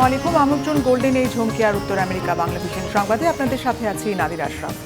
আসসালামু আলাইকুম। আমন্ত্রণ গোল্ডেন এজ হোম কেয়ার উত্তর আমেরিকা বাংলা ভিশন সংবাদে। আপনাদের সাথে আছি নাদির আশরাফ।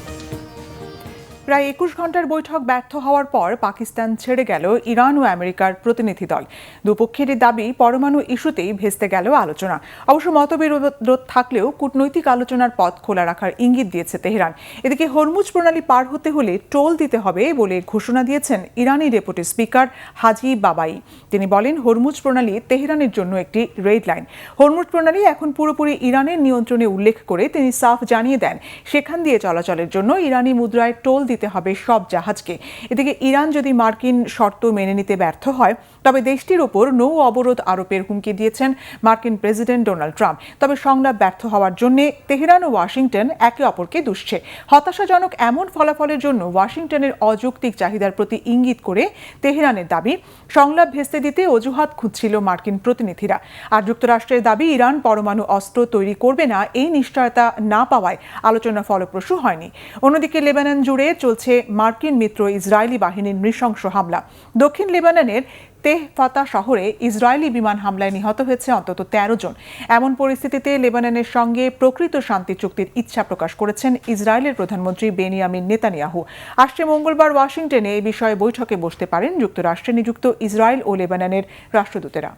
প্রায় ২১ ঘন্টার বৈঠক ব্যর্থ হওয়ার পর পাকিস্তান ছেড়ে গেল ইরান ও আমেরিকার প্রতিনিধি দল। দুপক্ষেরই দাবি পরমাণু ইস্যুতেই ভেস্তে গেল আলোচনা। অবশ্য মতবিরোধ থাকলেও কূটনৈতিক আলোচনার পথ খোলা রাখার ইঙ্গিত দিয়েছে তেহরান। এদিকে হরমুজ প্রণালী পার হতে হলে টোল দিতে হবে বলে ঘোষণা দিয়েছেন ইরানি ডেপুটি স্পিকার হাজি বাবাই। তিনি বলেন, হরমুজ প্রণালী তেহরানের জন্য একটি রেড লাইন। হরমুজ প্রণালী এখন পুরোপুরি ইরানের নিয়ন্ত্রণে উল্লেখ করে তিনি সাফ জানিয়ে দেন, সেখান দিয়ে চলাচলের জন্য ইরানি মুদ্রায় টোল দিতে হবে সব জাহাজকে। এদিকে ইরান যদি মার্কিন শর্ত মেনে নিতে ব্যর্থ হয় তবে দেশটির ওপর নৌ অবরোধ আরোপের হুমকি দিয়েছেন মার্কিন প্রেসিডেন্ট ডোনাল্ড ট্রাম্প। তবে সংলাপ ব্যর্থ হওয়ার জন্য তেহরান ও ওয়াশিংটন একে অপরকে দুষছে। হতাশাজনক এমন ফলাফলের জন্য ওয়াশিংটনের অযৌক্তিক চাহিদার প্রতি ইঙ্গিত করে তেহরানের দাবি, সংলাপ ভেস্তে দিতে অজুহাত খুঁজছিল মার্কিন প্রতিনিধিরা। আর যুক্তরাষ্ট্রের দাবি, ইরান পরমাণু অস্ত্র তৈরি করবে না এই নিশ্চয়তা না পাওয়ায় আলোচনা ফলপ্রসূ হয়নি। অন্যদিকে লেবানন জুড়ে চলছে মার্কিন মিত্র ইসরায়েলি বাহিনীর নৃশংস হামলা। দক্ষিণ লেবাননের তেহ ফাতা শহরে ইসরায়েলি বিমান হামলায় নিহত হয়েছে অন্তত ১৩ জন। এমন পরিস্থিতিতে লেবাননের সঙ্গে প্রকৃত শান্তি চুক্তির ইচ্ছা প্রকাশ করেছেন ইসরায়েলের প্রধানমন্ত্রী বেনিয়ামিন নেতানিয়াহু। আসছে মঙ্গলবার ওয়াশিংটনে এই বিষয়ে বৈঠকে বসতে পারেন যুক্তরাষ্ট্রে নিযুক্ত ইসরায়েল ও লেবাননের রাষ্ট্রদূতেরা।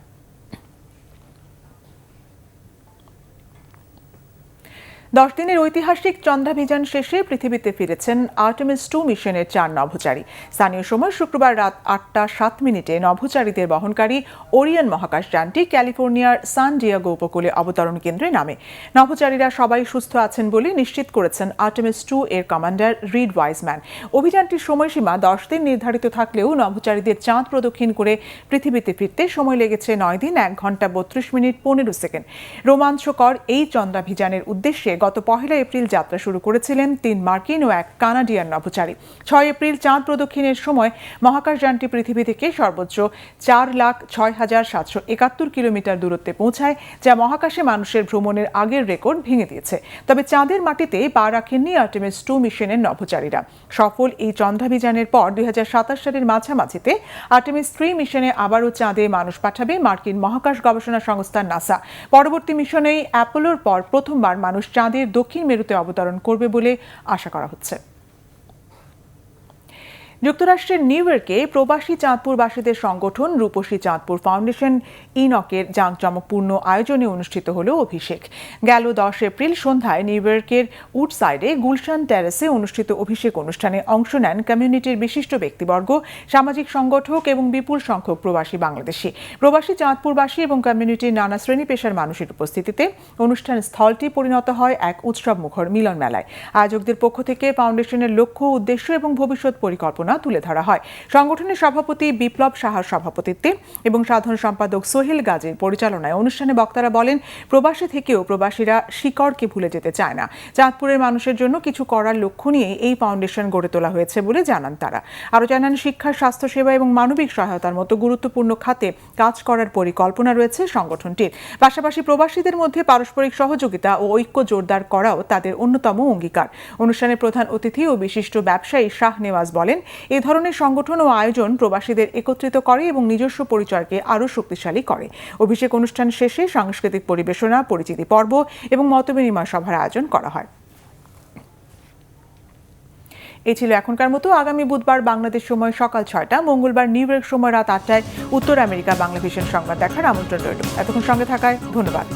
10 দিনের ঐতিহাসিক চন্দ্রাভিযান শেষে পৃথিবীতে ফিরেছেন আর্টেমিস 2 মিশনের 4 নভোচারী। স্থানীয় সময় শুক্রবার রাত 8:07 নভোচারীদের বহনকারী ওরিয়ন মহাকাশযানটি ক্যালিফোর্নিয়ার সান ডিয়েগো উপকূলে অবতরণ কেন্দ্রে নামে। নভোচারীরা সবাই সুস্থ আছেন বলে নিশ্চিত করেছেন আর্টেমিস 2 এর কমান্ডার রিড ওয়াইজম্যান। অভিযানটির সময়সীমা 10 দিন নির্ধারিত থাকলেও নভোচারীদের চাঁদ প্রদক্ষিণ করে পৃথিবীতে ফিরতে সময় লেগেছে 9 দিন 1 ঘন্টা 32 মিনিট 15 সেকেন্ড। রোমাঞ্চকর এই চন্দ্রাভিযানের উদ্দেশ্যে গত 1 এপ্রিল যাত্রা শুরু করেছিলেন 3 মার্কিন ও 1 কানাডিয়ান নভোচারী। 6 এপ্রিল চাঁদ প্রদক্ষিণের সময় মহাকাশযানটি পৃথিবী থেকে সর্বোচ্চ 4,06,771 কিলোমিটার দূরত্বে পৌঁছায়, যা মহাকাশে মানুষের ভ্রমণের আগের রেকর্ড ভেঙে দিয়েছে। তবে চাঁদের মাটিতে পা রাখেননি আর্টেমিস 2 মিশনের নভোচারীরা। সফল এই চন্দ্রাভিযানের পর 2027 সালের মাঝামাঝিতে আর্টেমিস 3 মিশনে আবারও চাঁদে মানুষ পাঠাবে মার্কিন মহাকাশ গবেষণা সংস্থা নাসা। পরবর্তী মিশনেই অ্যাপোলোর পর প্রথমবার মানুষ চাঁদের দক্ষিণ মেরুতে অবতরণ করবে বলে আশা করা হচ্ছে। যুক্তরাষ্ট্রের নিউ ইয়র্কে প্রবাসী চাঁদপুরবাসীদের সংগঠন রূপসী চাঁদপুর ফাউন্ডেশন ইনকের জাঁকজমকপূর্ণ আয়োজনে অনুষ্ঠিত হল অভিষেক। গেল 10 এপ্রিল সন্ধ্যায় নিউ ইয়র্কের উডসাইডে গুলশান টেরেসে অনুষ্ঠিত অভিষেক অনুষ্ঠানে অংশ নেন কমিউনিটির বিশিষ্ট ব্যক্তিবর্গ, সামাজিক সংগঠক এবং বিপুল সংখ্যক প্রবাসী বাংলাদেশি। প্রবাসী চাঁদপুরবাসী এবং কমিউনিটির নানা শ্রেণী পেশার মানুষের উপস্থিতিতে অনুষ্ঠান স্থলটি পরিণত হয় এক উৎসব মুখর মিলন মেলায়। আয়োজকদের পক্ষ থেকে ফাউন্ডেশনের লক্ষ্য, উদ্দেশ্য এবং ভবিষ্যৎ পরিকল্পনা তুলে ধরা হয়। সংগঠনের সভাপতি বিপ্লব সাহার সভাপতিত্বে এবং সাধারণ সম্পাদক সোহেল গাজীর পরিচালনায় অনুষ্ঠানে বক্তারা বলেন, প্রবাসী থেকেও প্রবাসীরা শিকড়কে ভুলে যেতে চায় না। চাঁদপুরের মানুষের জন্য কিছু করার লক্ষ্য নিয়ে এই ফাউন্ডেশন গড়ে তোলা হয়েছে বলে জানান তারা। আরও জানান, শিক্ষা, স্বাস্থ্যসেবা এবং মানবিক সহায়তার মতো গুরুত্বপূর্ণ খাতে কাজ করার পরিকল্পনা রয়েছে সংগঠনটির। পাশাপাশি প্রবাসীদের মধ্যে পারস্পরিক সহযোগিতা ও ঐক্য জোরদার করাও তাদের অন্যতম অঙ্গীকার। অনুষ্ঠানে প্রধান অতিথি ও বিশিষ্ট ব্যবসায়ী শাহ নেওয়াজ বলেন, এ ধরনের সংগঠন ও আয়োজন প্রবাসীদের একত্রিত করে এবং নিজস্ব পরিচয়কে আরও শক্তিশালী করে। অভিষেক অনুষ্ঠান শেষে সাংস্কৃতিক পরিবেশনা, পরিচিতি পর্ব এবং মতবিনিময় সভার আয়োজন করা হয়। এই ছিল এখনকার মতো। আগামী বুধবার বাংলাদেশ সময় সকাল 6টা, মঙ্গলবার নিউ ইয়র্ক সময় রাত 8টায় উত্তর আমেরিকা বাংলা ভিশন সংবাদ দেখার আমন্ত্রণ রইল। এতক্ষণ সঙ্গে থাকায় ধন্যবাদ।